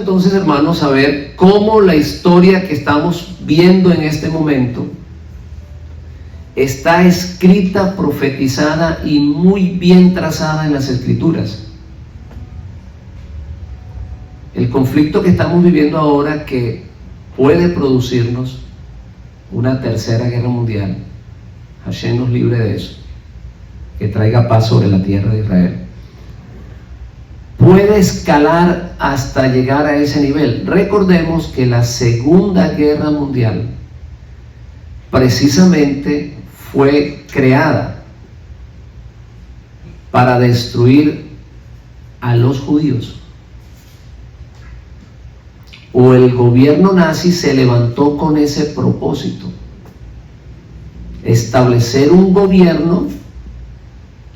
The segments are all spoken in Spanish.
entonces, hermanos, a ver cómo la historia que estamos viendo en este momento está escrita, profetizada y muy bien trazada en las Escrituras. El conflicto que estamos viviendo ahora, que puede producirnos una tercera guerra mundial, Hashem nos libre de eso, que traiga paz sobre la tierra de Israel, puede escalar hasta llegar a ese nivel. Recordemos que la Segunda Guerra Mundial precisamente fue creada para destruir a los judíos. O el gobierno nazi se levantó con ese propósito: establecer un gobierno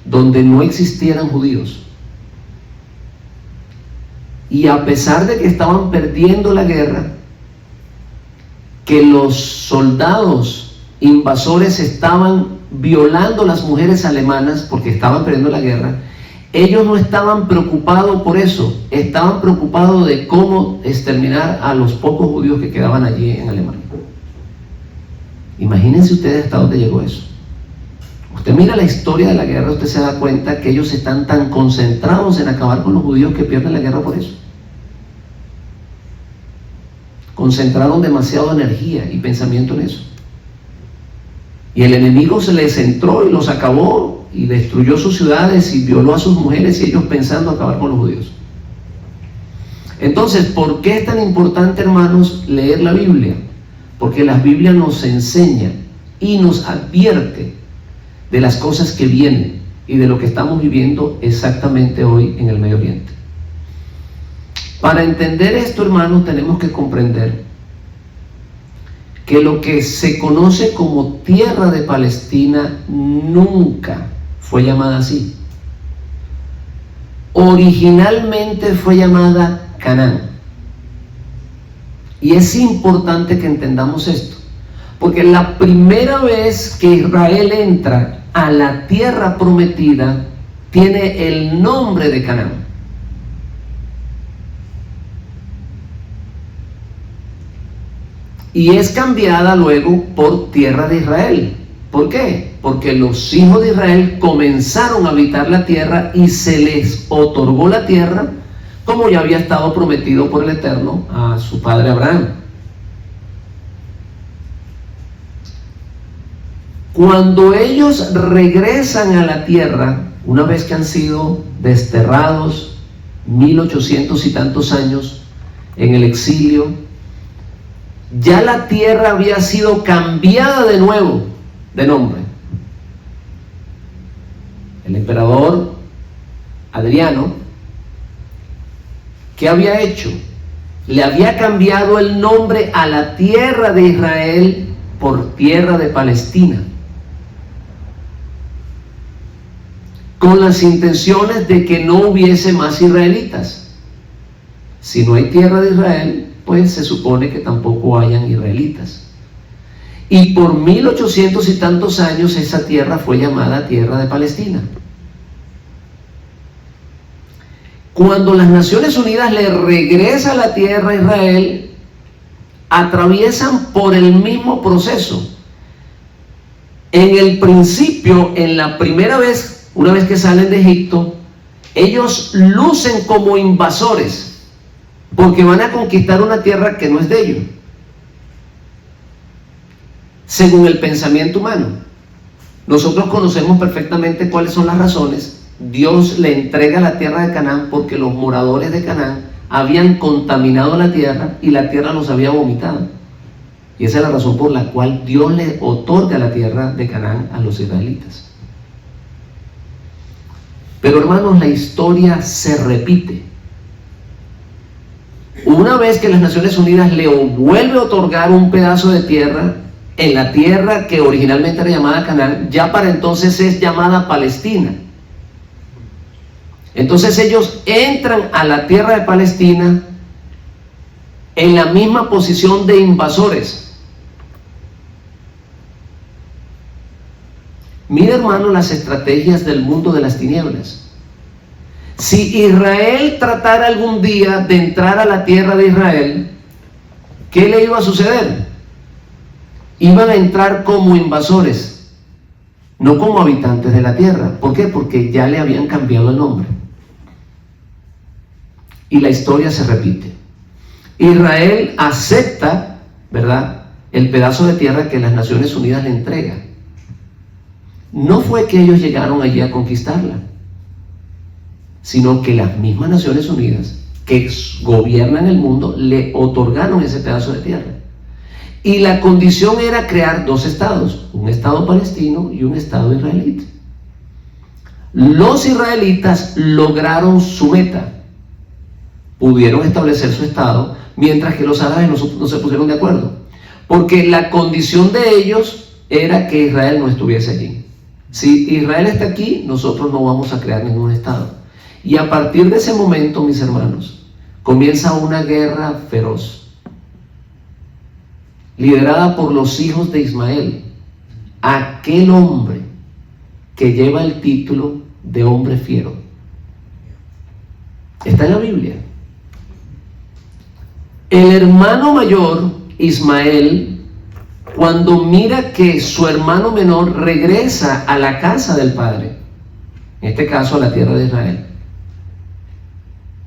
donde no existieran judíos. Y a pesar de que estaban perdiendo la guerra, que los soldados invasores estaban violando a las mujeres alemanas porque estaban perdiendo la guerra, ellos no estaban preocupados por eso, estaban preocupados de cómo exterminar a los pocos judíos que quedaban allí en Alemania. Imagínense ustedes hasta dónde llegó eso. Usted mira la historia de la guerra, usted se da cuenta que ellos están tan concentrados en acabar con los judíos que pierden la guerra por eso. Concentraron demasiada energía y pensamiento en eso. Y el enemigo se les entró y los acabó y destruyó sus ciudades y violó a sus mujeres, y ellos pensando acabar con los judíos. Entonces, ¿por qué es tan importante, hermanos, leer la Biblia? Porque la Biblia nos enseña y nos advierte de las cosas que vienen y de lo que estamos viviendo exactamente hoy en el Medio Oriente. Para entender esto, hermanos, tenemos que comprender que lo que se conoce como tierra de Palestina nunca fue llamada así. Originalmente fue llamada Canaán. Y es importante que entendamos esto, porque la primera vez que Israel entra a la tierra prometida tiene el nombre de Canaán. Y es cambiada luego por tierra de Israel. ¿Por qué? Porque los hijos de Israel comenzaron a habitar la tierra y se les otorgó la tierra, como ya había estado prometido por el Eterno a su padre Abraham. Cuando ellos regresan a la tierra, una vez que han sido desterrados 1800 y tantos años en el exilio, ya la tierra había sido cambiada de nuevo de nombre. El emperador Adriano, ¿qué había hecho? Le había cambiado el nombre a la tierra de Israel por tierra de Palestina, con las intenciones de que no hubiese más israelitas. Si no hay tierra de Israel, pues se supone que tampoco hayan israelitas. Y por 1800 y tantos años esa tierra fue llamada tierra de Palestina. Cuando las Naciones Unidas le regresa la tierra a Israel, atraviesan por el mismo proceso. En el principio, en la primera vez, una vez que salen de Egipto, ellos lucen como invasores, porque van a conquistar una tierra que no es de ellos, según el pensamiento humano. Nosotros conocemos perfectamente cuáles son las razones. Dios le entrega la tierra de Canaán porque los moradores de Canaán habían contaminado la tierra y la tierra los había vomitado. Y esa es la razón por la cual Dios le otorga la tierra de Canaán a los israelitas. Pero, hermanos, la historia se repite. Una vez que las Naciones Unidas le vuelve a otorgar un pedazo de tierra en la tierra que originalmente era llamada Canaán, ya para entonces es llamada Palestina. Entonces ellos entran a la tierra de Palestina en la misma posición de invasores. Mira, hermano, las estrategias del mundo de las tinieblas. Si Israel tratara algún día de entrar a la tierra de Israel, ¿qué le iba a suceder? Iban a entrar como invasores, no como habitantes de la tierra. ¿Por qué? Porque ya le habían cambiado el nombre. Y la historia se repite. Israel acepta, ¿verdad?, el pedazo de tierra que las Naciones Unidas le entregan. No fue que ellos llegaron allí a conquistarla, sino que las mismas Naciones Unidas que gobiernan el mundo le otorgaron ese pedazo de tierra. Y la condición era crear dos estados, un estado palestino y un estado israelita. Los israelitas lograron su meta, pudieron establecer su estado, mientras que los árabes no se pusieron de acuerdo, porque la condición de ellos era que Israel no estuviese allí. Si Israel está aquí, nosotros no vamos a crear ningún estado. Y a partir de ese momento, mis hermanos, comienza una guerra feroz, liderada por los hijos de Ismael, aquel hombre que lleva el título de hombre fiero. Está en la Biblia. El hermano mayor, Ismael, cuando mira que su hermano menor regresa a la casa del padre, en este caso a la tierra de Israel,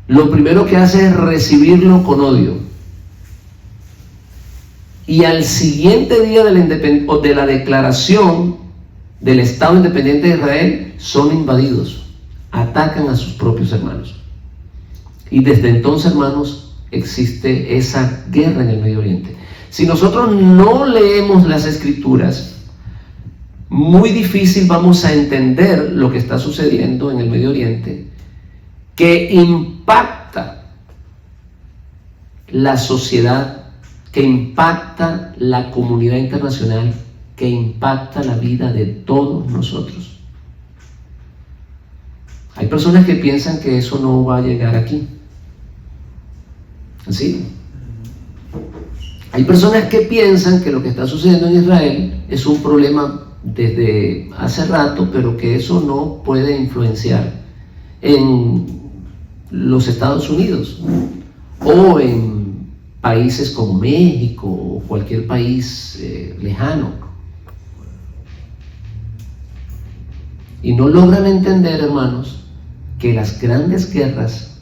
lo primero que hace es recibirlo con odio. Y al siguiente día de la declaración del Estado Independiente de Israel, son invadidos, atacan a sus propios hermanos. Y desde entonces, hermanos, existe esa guerra en el Medio Oriente. Si nosotros no leemos las Escrituras, muy difícil vamos a entender lo que está sucediendo en el Medio Oriente, que impacta la sociedad, que impacta la comunidad internacional, que impacta la vida de todos nosotros. Hay personas que piensan que eso no va a llegar aquí. ¿Sí? Hay personas que piensan que lo que está sucediendo en Israel es un problema desde hace rato, pero que eso no puede influenciar en los Estados Unidos o en países como México o cualquier país lejano. Y no logran entender, hermanos, que las grandes guerras,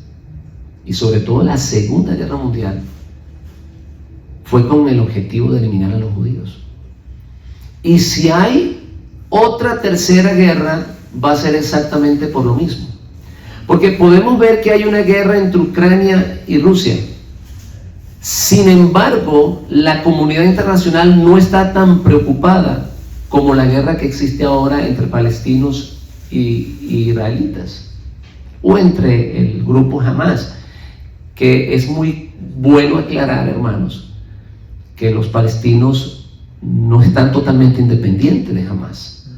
y sobre todo la Segunda Guerra Mundial, fue con el objetivo de eliminar a los judíos. Y si hay otra tercera guerra, va a ser exactamente por lo mismo. Porque podemos ver que hay una guerra entre Ucrania y Rusia. Sin embargo, la comunidad internacional no está tan preocupada como la guerra que existe ahora entre palestinos y israelitas, o entre el grupo Hamas, que es muy bueno aclarar, hermanos, que los palestinos no están totalmente independientes de Hamas.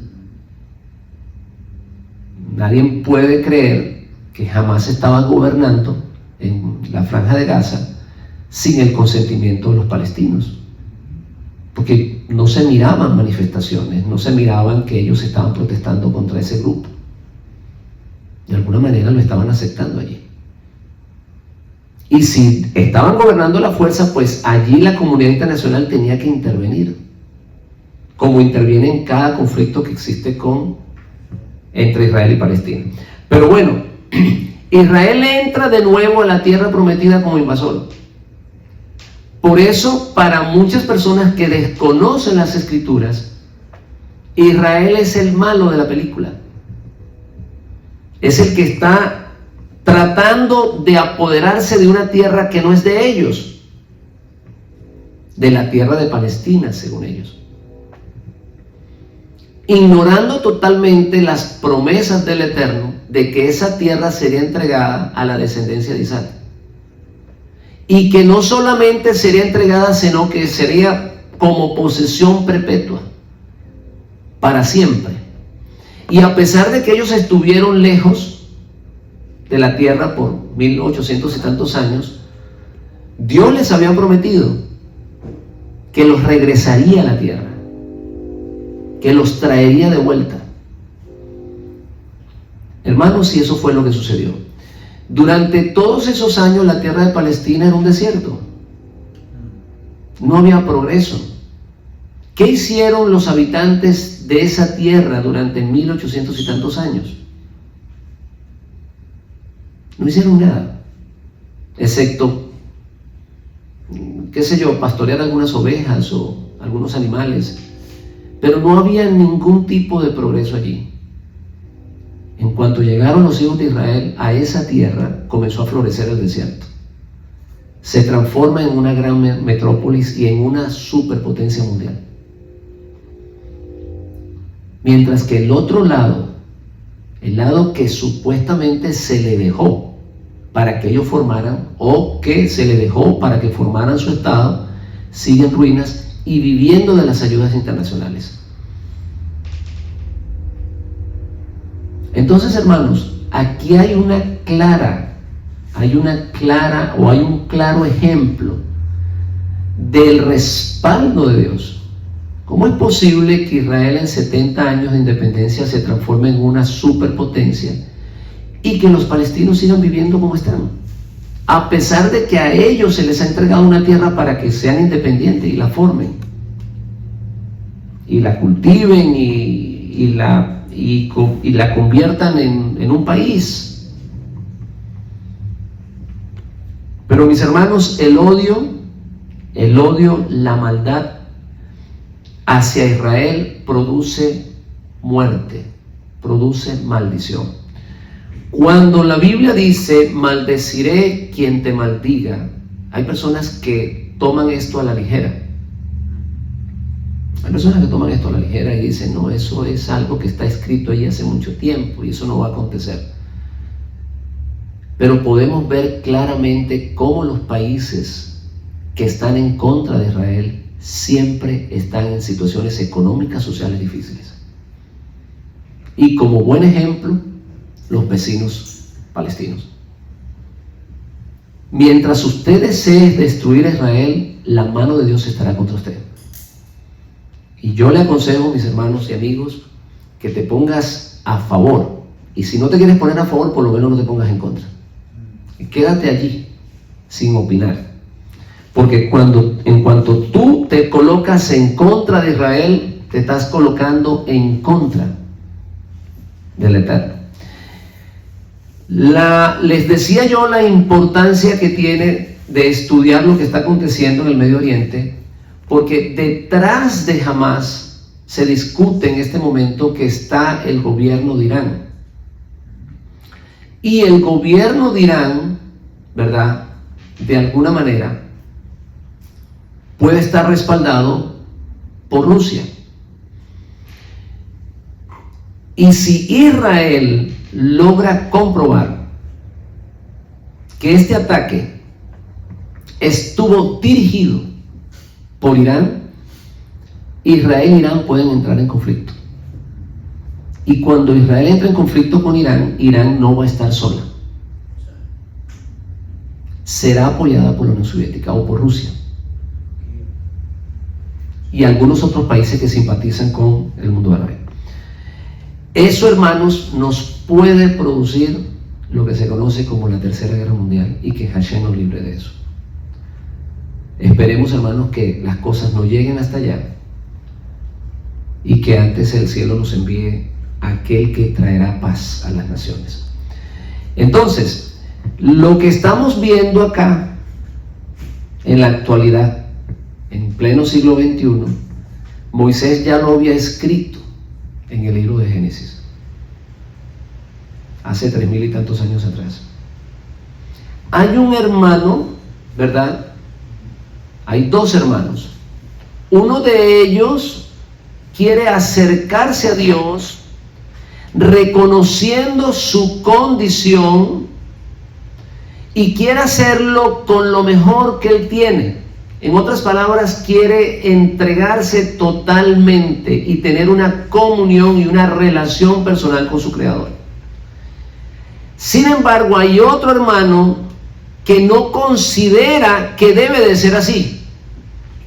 Nadie puede creer que Hamas estaba gobernando en la Franja de Gaza sin el consentimiento de los palestinos, porque no se miraban manifestaciones, no se miraban que ellos estaban protestando contra ese grupo. De alguna manera lo estaban aceptando allí. Y si estaban gobernando la fuerza, pues allí la comunidad internacional tenía que intervenir, como interviene en cada conflicto que existe entre Israel y Palestina. Pero bueno, Israel entra de nuevo a la tierra prometida como invasor. Por eso, para muchas personas que desconocen las Escrituras, Israel es el malo de la película. Es el que está tratando de apoderarse de una tierra que no es de ellos, de la tierra de Palestina, según ellos, ignorando totalmente las promesas del Eterno de que esa tierra sería entregada a la descendencia de Isaac, y que no solamente sería entregada, sino que sería como posesión perpetua para siempre. Y a pesar de que ellos estuvieron lejos de la tierra por 1800 y tantos años, Dios les había prometido que los regresaría a la tierra, que los traería de vuelta. Hermanos, y eso fue lo que sucedió. Durante todos esos años la tierra de Palestina era un desierto. No había progreso. ¿Qué hicieron los habitantes de esa tierra durante 1800 y tantos años? No hicieron nada, excepto, qué sé yo, pastorear algunas ovejas o algunos animales, pero no había ningún tipo de progreso allí. En cuanto llegaron los hijos de Israel a esa tierra, comenzó a florecer el desierto. Se transforma en una gran metrópolis y en una superpotencia mundial. Mientras que el otro lado, el lado que supuestamente se le dejó para que ellos formaran, o que se le dejó para que formaran su estado, sigue en ruinas y viviendo de las ayudas internacionales. Entonces, hermanos, aquí hay un claro ejemplo del respaldo de Dios. ¿Cómo es posible que Israel en 70 años de independencia se transforme en una superpotencia y que los palestinos sigan viviendo como están? A pesar de que a ellos se les ha entregado una tierra para que sean independientes y la formen, y la cultiven y la conviertan en un país. Pero mis hermanos, el odio, la maldad hacia Israel produce muerte, produce maldición. Cuando la Biblia dice, maldeciré quien te maldiga, hay personas que toman esto a la ligera. Hay personas que toman esto a la ligera y dicen, no, eso es algo que está escrito ahí hace mucho tiempo y eso no va a acontecer. Pero podemos ver claramente cómo los países que están en contra de Israel siempre están en situaciones económicas, sociales difíciles. Y como buen ejemplo, los vecinos palestinos. Mientras usted desee destruir a Israel, la mano de Dios estará contra usted. Y yo le aconsejo, mis hermanos y amigos, que te pongas a favor. Y si no te quieres poner a favor, por lo menos no te pongas en contra. Y quédate allí, sin opinar. Porque en cuanto tú te colocas en contra de Israel, te estás colocando en contra del Eterno. Les decía yo la importancia que tiene de estudiar lo que está aconteciendo en el Medio Oriente, porque detrás de Hamás se discute en este momento que está el gobierno de Irán. Y el gobierno de Irán, ¿verdad?, de alguna manera, puede estar respaldado por Rusia. Y si Israel logra comprobar que este ataque estuvo dirigido por Irán, Israel e Irán pueden entrar en conflicto. Y cuando Israel entra en conflicto con Irán, Irán no va a estar sola. Será apoyada por la Unión Soviética o por Rusia y algunos otros países que simpatizan con el mundo árabe. Eso, hermanos, nos puede producir lo que se conoce como la Tercera Guerra Mundial, y que Hashem nos libre de eso. Esperemos, hermanos, que las cosas no lleguen hasta allá y que antes el cielo nos envíe aquel que traerá paz a las naciones. Entonces, lo que estamos viendo acá en la actualidad, en pleno siglo XXI, Moisés ya lo había escrito en el libro de Génesis hace 3000 y tantos años atrás. Hay un hermano, ¿verdad? Hay dos hermanos. Uno de ellos quiere acercarse a Dios reconociendo su condición y quiere hacerlo con lo mejor que él tiene. En otras palabras, quiere entregarse totalmente y tener una comunión y una relación personal con su Creador. Sin embargo, hay otro hermano que no considera que debe de ser así,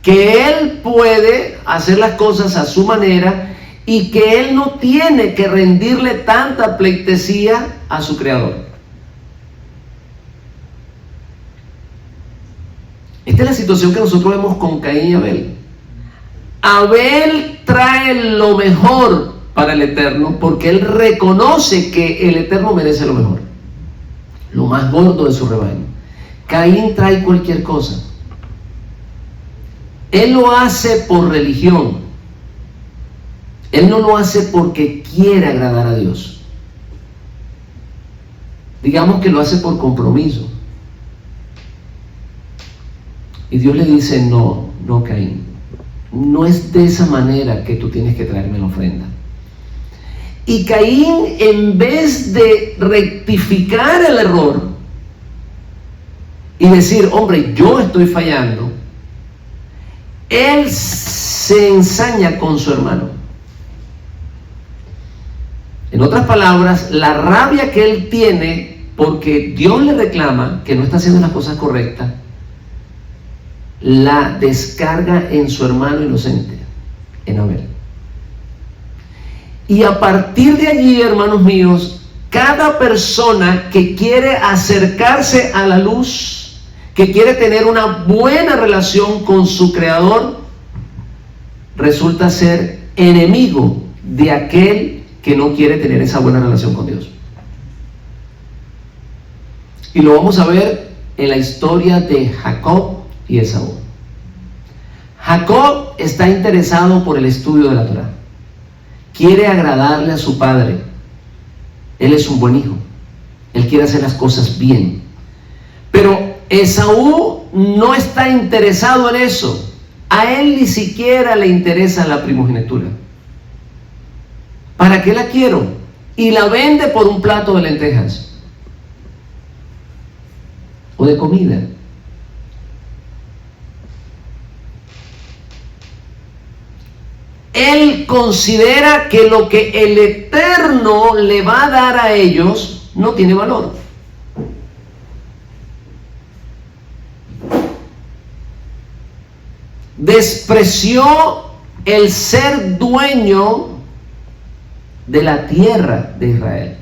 que él puede hacer las cosas a su manera y que él no tiene que rendirle tanta pleitesía a su Creador. Esta es la situación que nosotros vemos con Caín y Abel. Abel trae lo mejor para el Eterno porque él reconoce que el Eterno merece lo mejor, lo más gordo de su rebaño. Caín trae cualquier cosa. Él lo hace por religión. Él no lo hace porque quiere agradar a Dios. Digamos que lo hace por compromiso. Y Dios le dice, no, Caín, no es de esa manera que tú tienes que traerme la ofrenda. Y Caín, en vez de rectificar el error y decir, hombre, yo estoy fallando, él se ensaña con su hermano. En otras palabras, la rabia que él tiene porque Dios le reclama que no está haciendo las cosas correctas, la descarga en su hermano inocente, en Abel. Y a partir de allí, hermanos míos, cada persona que quiere acercarse a la luz, que quiere tener una buena relación con su Creador, resulta ser enemigo de aquel que no quiere tener esa buena relación con Dios. Y lo vamos a ver en la historia de Jacob y Esaú. Jacob está interesado por el estudio de la Torá. Quiere agradarle a su padre. Él es un buen hijo. Él quiere hacer las cosas bien. Pero Esaú no está interesado en eso. A él ni siquiera le interesa la primogenitura. ¿Para qué la quiero? Y la vende por un plato de lentejas o de comida. Él considera que lo que el Eterno le va a dar a ellos no tiene valor. Despreció el ser dueño de la tierra de Israel.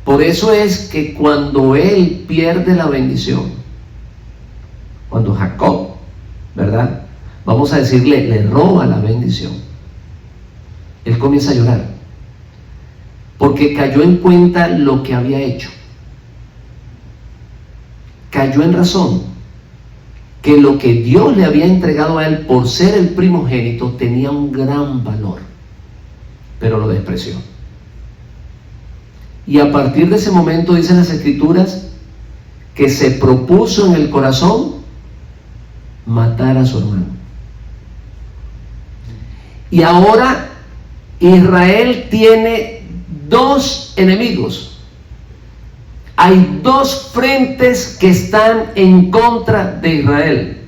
Por eso es que cuando él pierde la bendición, cuando Jacob, ¿verdad?, vamos a decirle, le roba la bendición, él comienza a llorar porque cayó en cuenta lo que había hecho, cayó en razón que lo que Dios le había entregado a él por ser el primogénito tenía un gran valor, pero lo despreció. Y a partir de ese momento, dicen las Escrituras, que se propuso en el corazón matar a su hermano. Y ahora Israel tiene dos enemigos. Hay dos frentes que están en contra de Israel.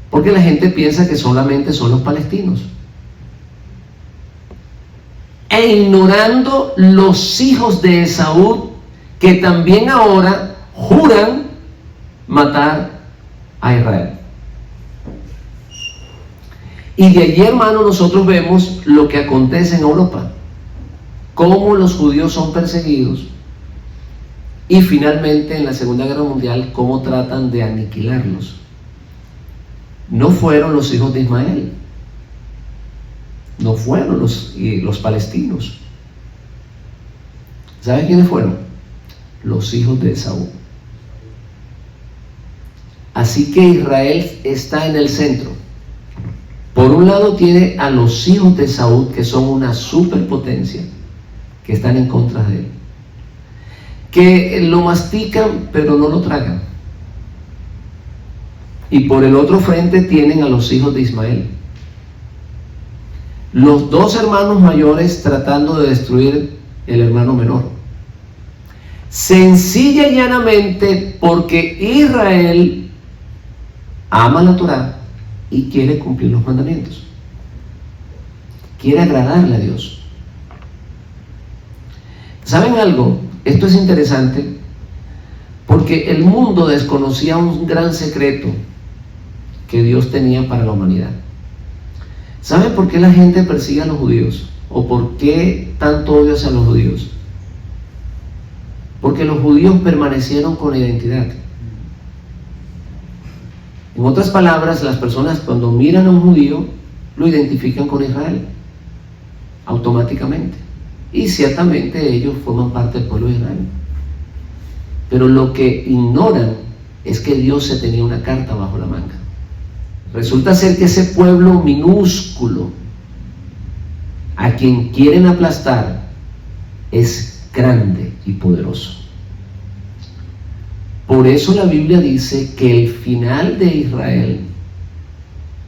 Porque la gente piensa que solamente son los palestinos. E ignorando los hijos de Esaú, que también ahora juran matar a Israel. Y de allí, hermano, nosotros vemos lo que acontece en Europa, cómo los judíos son perseguidos, y finalmente en la Segunda Guerra Mundial cómo tratan de aniquilarlos. No fueron los hijos de Ismael, no fueron los palestinos. ¿Sabes quiénes fueron? Los hijos de Esaú. Así que Israel está en el centro. Por un lado tiene a los hijos de Esaú, que son una superpotencia, que están en contra de él, que lo mastican pero no lo tragan. Y por el otro frente tienen a los hijos de Ismael, los dos hermanos mayores tratando de destruir el hermano menor, sencilla y llanamente porque Israel ama la Torá y quiere cumplir los mandamientos, quiere agradarle a Dios. ¿Saben algo? Esto es interesante porque el mundo desconocía un gran secreto que Dios tenía para la humanidad. ¿Saben por qué la gente persigue a los judíos? ¿O por qué tanto odio hacia los judíos? porque los judíos permanecieron con la identidad. En otras palabras, las personas cuando miran a un judío lo identifican con Israel automáticamente, y ciertamente ellos forman parte del pueblo de Israel. Pero lo que ignoran es que Dios se tenía una carta bajo la manga. Resulta ser que ese pueblo minúsculo a quien quieren aplastar es grande y poderoso. Por eso la Biblia dice que el final de Israel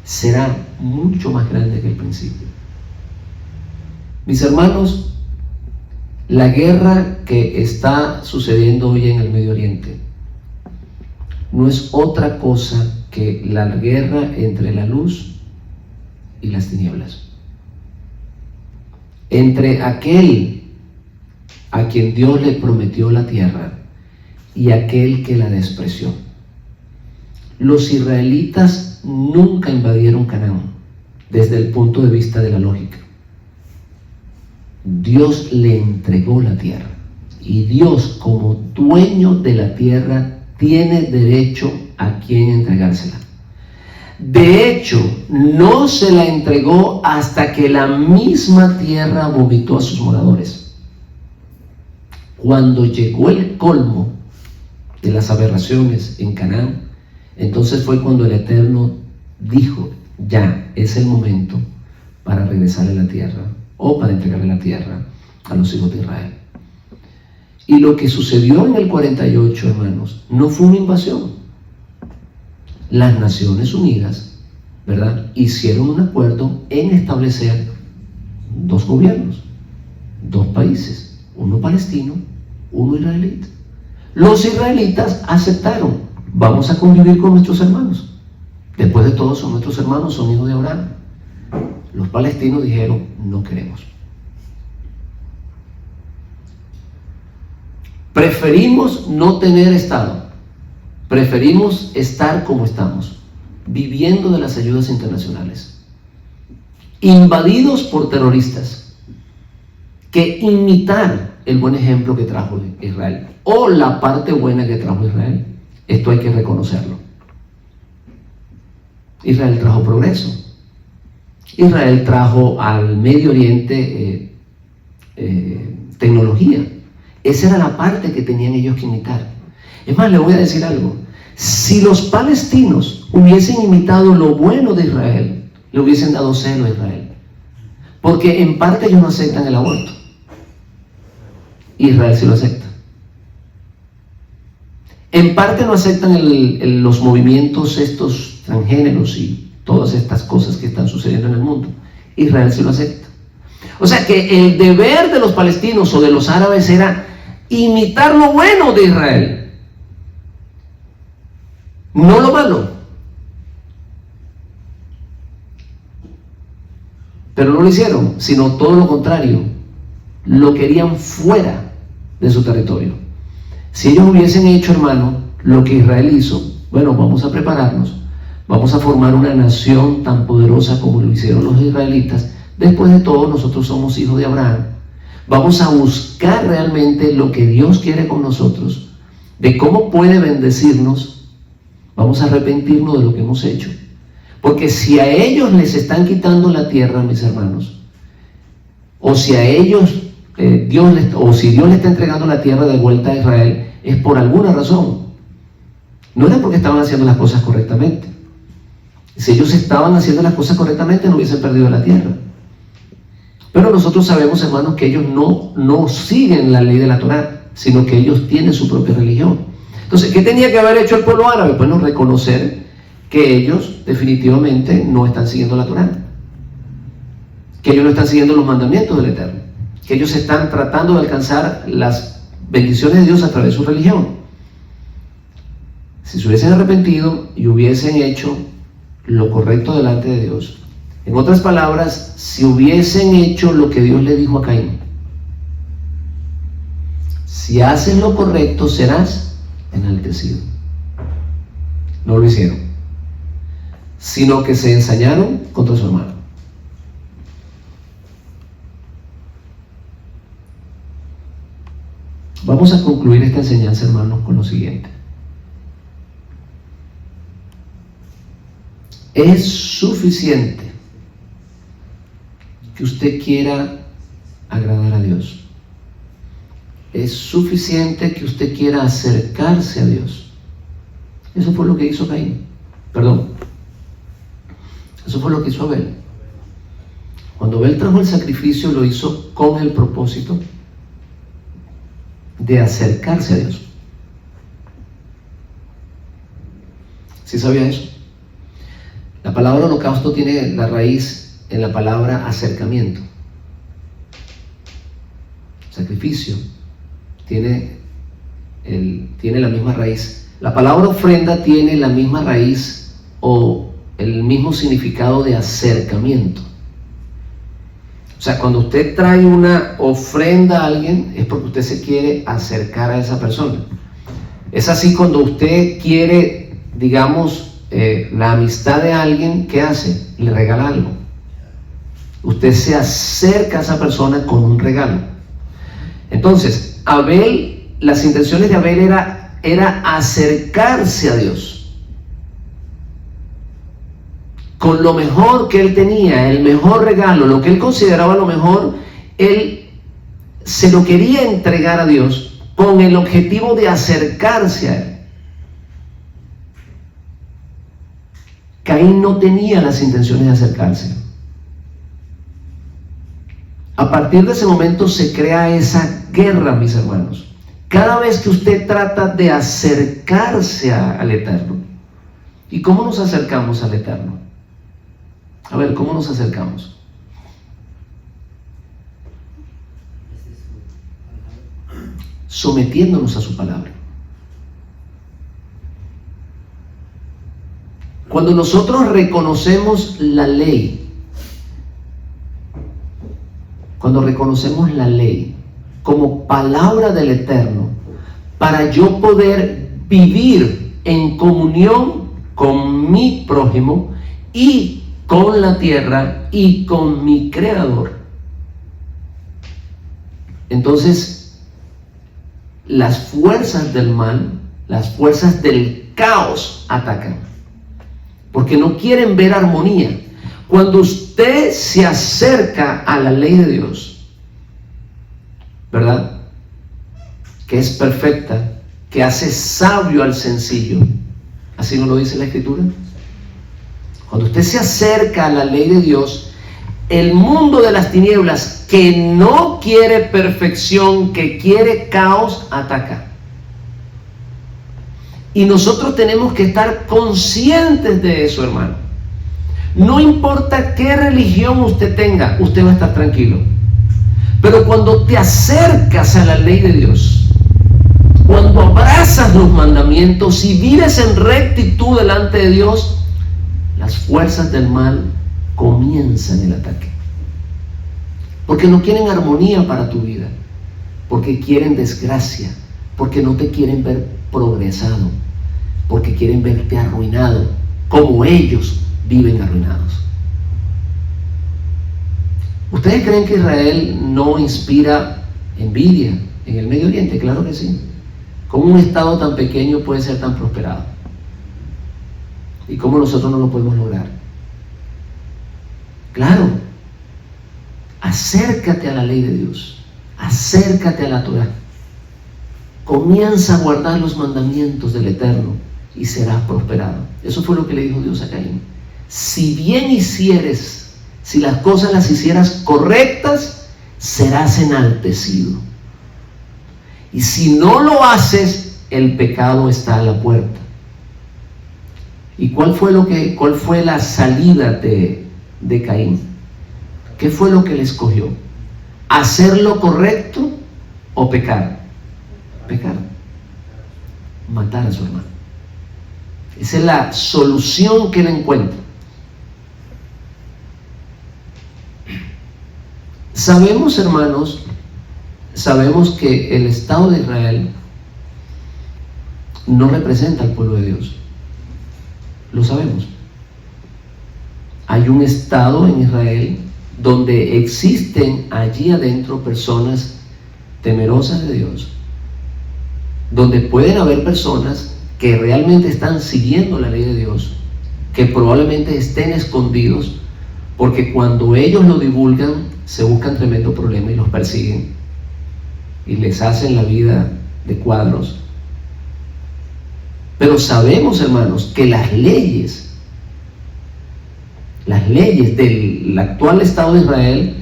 será mucho más grande que el principio. Mis hermanos, la guerra que está sucediendo hoy en el Medio Oriente no es otra cosa que la guerra entre la luz y las tinieblas. Entre aquel a quien Dios le prometió la tierra y aquel que la despreció. Los israelitas nunca invadieron Canaán desde el punto de vista de la lógica. Dios le entregó la tierra, y Dios, como dueño de la tierra, tiene derecho a quien entregársela. De hecho, no se la entregó hasta que la misma tierra vomitó a sus moradores. Cuando llegó el colmo de las aberraciones en Canaán, entonces fue cuando el Eterno dijo: ya es el momento para regresarle la tierra, o para entregarle la tierra a los hijos de Israel. Y lo que sucedió en el 48, hermanos, no fue una invasión. Las Naciones Unidas, ¿verdad?, hicieron un acuerdo en establecer dos gobiernos, dos países, uno palestino, uno israelita. Los israelitas aceptaron: vamos a convivir con nuestros hermanos. Después de todo, son nuestros hermanos, son hijos de Abraham. Los palestinos dijeron: no queremos. Preferimos no tener Estado. Preferimos estar como estamos, viviendo de las ayudas internacionales, invadidos por terroristas, que imitar el buen ejemplo que trajo Israel, o la parte buena que trajo Israel. Esto hay que reconocerlo. Israel trajo progreso. Israel trajo al Medio Oriente tecnología. Esa era la parte que tenían ellos que imitar. Es más, le voy a decir algo: si los palestinos hubiesen imitado lo bueno de Israel, le hubiesen dado celo a Israel, porque en parte ellos no aceptan el aborto. Israel sí lo acepta. En parte no aceptan los movimientos estos transgéneros y todas estas cosas que están sucediendo en el mundo. Israel sí lo acepta. O sea que el deber de los palestinos o de los árabes era imitar lo bueno de Israel, no lo malo. Pero no lo hicieron, sino todo lo contrario. Lo querían fuera de su territorio. Si ellos hubiesen hecho, hermano, lo que Israel hizo: bueno, vamos a prepararnos, vamos a formar una nación tan poderosa como lo hicieron los israelitas. Después de todo, nosotros somos hijos de Abraham. Vamos a buscar realmente lo que Dios quiere con nosotros, de cómo puede bendecirnos. Vamos a arrepentirnos de lo que hemos hecho. Porque si a ellos les están quitando la tierra, mis hermanos, o si a ellos si Dios le está entregando la tierra de vuelta a Israel, es por alguna razón. No era porque estaban haciendo las cosas correctamente. Si ellos estaban haciendo las cosas correctamente, no hubiesen perdido la tierra. Pero nosotros sabemos, hermanos, que ellos no siguen la ley de la Torá, sino que ellos tienen su propia religión. Entonces, ¿qué tenía que haber hecho el pueblo árabe? Bueno, reconocer que ellos definitivamente no están siguiendo la Torá, que ellos no están siguiendo los mandamientos del Eterno, que ellos están tratando de alcanzar las bendiciones de Dios a través de su religión. Si se hubiesen arrepentido y hubiesen hecho lo correcto delante de Dios, en otras palabras, si hubiesen hecho lo que Dios le dijo a Caín: si haces lo correcto, serás enaltecido. No lo hicieron, sino que se ensañaron contra su hermano. Vamos a concluir esta enseñanza, hermanos, con lo siguiente. Es suficiente que usted quiera agradar a Dios. Es suficiente que usted quiera acercarse a Dios. Eso fue lo que hizo Caín. Perdón. Eso fue lo que hizo Abel. Cuando Abel trajo el sacrificio, lo hizo con el propósito de acercarse a Dios. ¿Sí sabía eso? La palabra holocausto tiene la raíz en la palabra acercamiento. Sacrificio tiene la misma raíz. La palabra ofrenda tiene la misma raíz o el mismo significado de acercamiento. O sea, cuando usted trae una ofrenda a alguien, es porque usted se quiere acercar a esa persona. Es así cuando usted quiere, digamos, la amistad de alguien, ¿qué hace? Le regala algo. Usted se acerca a esa persona con un regalo. Entonces, Abel, las intenciones de Abel era acercarse a Dios. Con lo mejor que él tenía, el mejor regalo, lo que él consideraba lo mejor, él se lo quería entregar a Dios con el objetivo de acercarse a él. Caín no tenía las intenciones de acercarse. A partir de ese momento se crea esa guerra, mis hermanos. Cada vez que usted trata de acercarse al Eterno. ¿Y cómo nos acercamos al Eterno? A ver, ¿cómo nos acercamos? Sometiéndonos a su palabra. Cuando nosotros reconocemos la ley, cuando reconocemos la ley como palabra del Eterno, para yo poder vivir en comunión con mi prójimo y con la tierra y con mi Creador, entonces las fuerzas del mal, las fuerzas del caos atacan, porque no quieren ver armonía. Cuando usted se acerca a la ley de Dios, ¿verdad?, que es perfecta, que hace sabio al sencillo, así nos lo dice la Escritura. Cuando usted se acerca a la ley de Dios, el mundo de las tinieblas, que no quiere perfección, que quiere caos, ataca. Y nosotros tenemos que estar conscientes de eso, hermano. No importa qué religión usted tenga, usted va a estar tranquilo. Pero cuando te acercas a la ley de Dios, cuando abrazas los mandamientos y vives en rectitud delante de Dios, las fuerzas del mal comienzan el ataque. Porque no quieren armonía para tu vida, porque quieren desgracia, porque no te quieren ver progresado, porque quieren verte arruinado, como ellos viven arruinados. ¿Ustedes creen que Israel no inspira envidia en el Medio Oriente? Claro que sí. ¿Cómo un estado tan pequeño puede ser tan prosperado? ¿Y cómo nosotros no lo podemos lograr? Claro, acércate a la ley de Dios, acércate a la Torah, comienza a guardar los mandamientos del Eterno y serás prosperado. Eso fue lo que le dijo Dios a Caín. Si bien hicieres, si las cosas las hicieras correctas, serás enaltecido. Y si no lo haces, el pecado está a la puerta. ¿Y cuál fue la salida de Caín? ¿Qué fue lo que le escogió? ¿Hacer lo correcto o pecar? Pecar. Matar a su hermano. Esa es la solución que él encuentra. Sabemos, hermanos, que el Estado de Israel no representa al pueblo de Dios. Lo sabemos. Hay un Estado en Israel donde existen allí adentro personas temerosas de Dios, donde pueden haber personas que realmente están siguiendo la ley de Dios, que probablemente estén escondidos, porque cuando ellos lo divulgan se buscan tremendo problema y los persiguen y les hacen la vida de cuadros. Pero sabemos, hermanos, que las leyes del actual Estado de Israel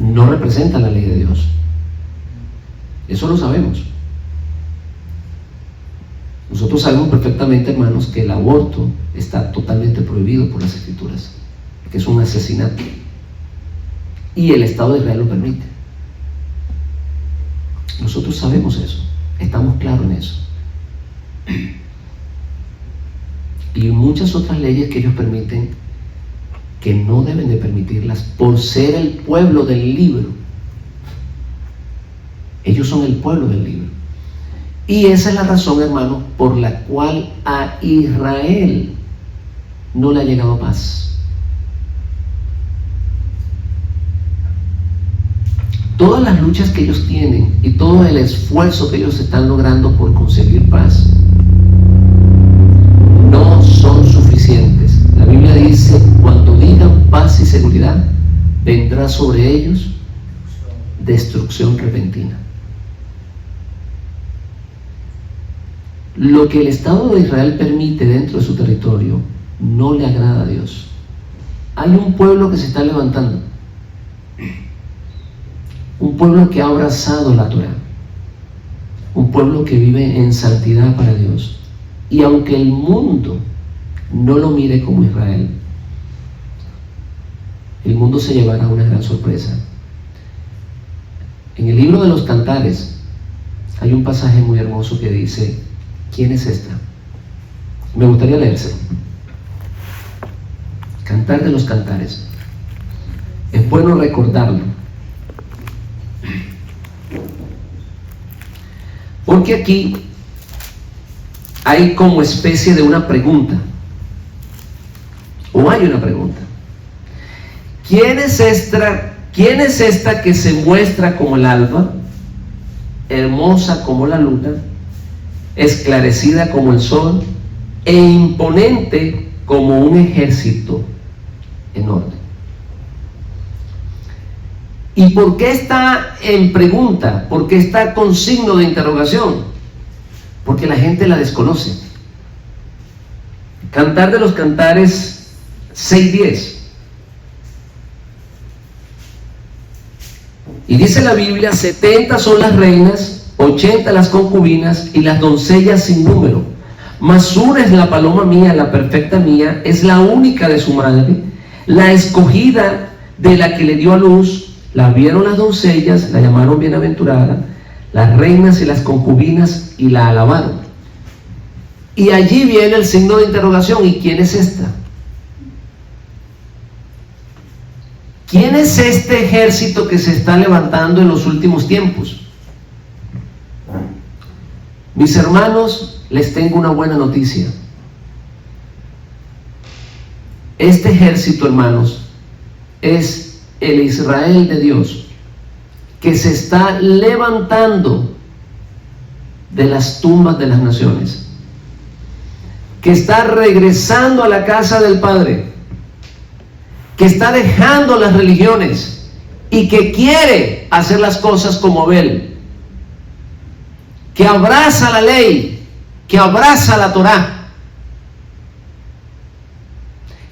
no representan la ley de Dios. Eso lo sabemos. Nosotros sabemos perfectamente, hermanos, que el aborto está totalmente prohibido por las Escrituras, que es un asesinato, y el Estado de Israel lo permite. Nosotros sabemos eso, estamos claros en eso. Y muchas otras leyes que ellos permiten, que no deben de permitirlas por ser el pueblo del libro. Ellos son el pueblo del libro. Y esa es la razón, hermano, por la cual a Israel no le ha llegado paz. Todas las luchas que ellos tienen y todo el esfuerzo que ellos están logrando por conseguir paz no son suficientes. La Biblia dice: cuando digan paz y seguridad, vendrá sobre ellos destrucción repentina. Lo que el Estado de Israel permite dentro de su territorio no le agrada a Dios. Hay un pueblo que se está levantando, un pueblo que ha abrazado la Torá, un pueblo que vive en santidad para Dios. Y aunque el mundo no lo mire como Israel, el mundo se llevará una gran sorpresa. En el libro de los Cantares hay un pasaje muy hermoso que dice: ¿quién es esta? Me gustaría leérselo. Cantar de los Cantares. Es bueno recordarlo, porque aquí hay como especie de una pregunta, o hay una pregunta. ¿Quién es esta que se muestra como el alba, hermosa como la luna, esclarecida como el sol e imponente como un ejército enorme? ¿Y por qué está en pregunta? ¿Por qué está con signo de interrogación? Porque la gente la desconoce. Cantar de los Cantares 6:10. Y dice la Biblia: 70 son las reinas, 80 las concubinas y las doncellas sin número. Mas una es la paloma mía, la perfecta mía, es la única de su madre, la escogida de la que le dio a luz. La vieron las doncellas, la llamaron bienaventurada, las reinas y las concubinas, y la alabaron. Y allí viene el signo de interrogación: ¿y quién es esta? ¿Quién es este ejército que se está levantando en los últimos tiempos? Mis hermanos, les tengo una buena noticia. Este ejército, hermanos, es el Israel de Dios, que se está levantando de las tumbas de las naciones, que está regresando a la casa del Padre, que está dejando las religiones y que quiere hacer las cosas como Abel, que abraza la ley, que abraza la Torá,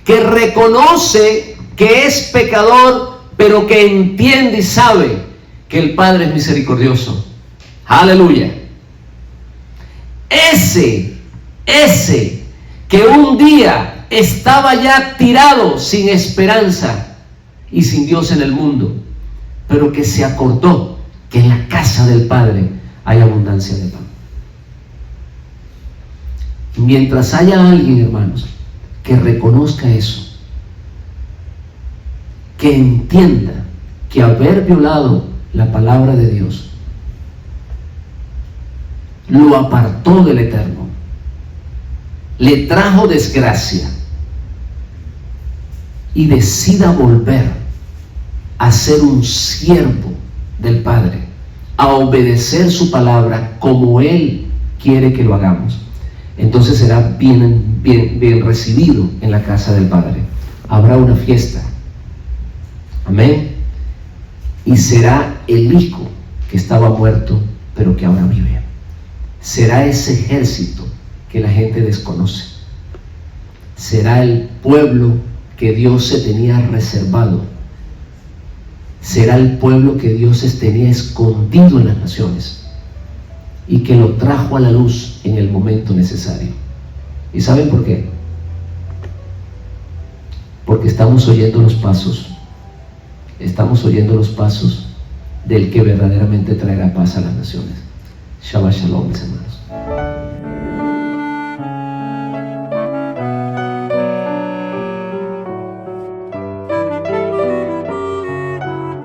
que reconoce que es pecador, pero que entiende y sabe que el Padre es misericordioso. Aleluya. Ese que un día estaba ya tirado sin esperanza y sin Dios en el mundo, pero que se acordó que en la casa del Padre hay abundancia de pan. Mientras haya alguien, hermanos, que reconozca eso, que entienda que haber violado la palabra de Dios lo apartó del Eterno, le trajo desgracia, y decida volver a ser un siervo del Padre, a obedecer su palabra como Él quiere que lo hagamos, entonces será bien recibido en la casa del Padre. Habrá una fiesta. Amén. Y será el Hijo que estaba muerto, pero que ahora vive. Será ese ejército que la gente desconoce. Será el pueblo que Dios se tenía reservado. Será el pueblo que Dios se tenía escondido en las naciones y que lo trajo a la luz en el momento necesario. ¿Y saben por qué? Porque estamos oyendo los pasos del que verdaderamente traerá paz a las naciones. Shabbat Shalom, mis hermanos.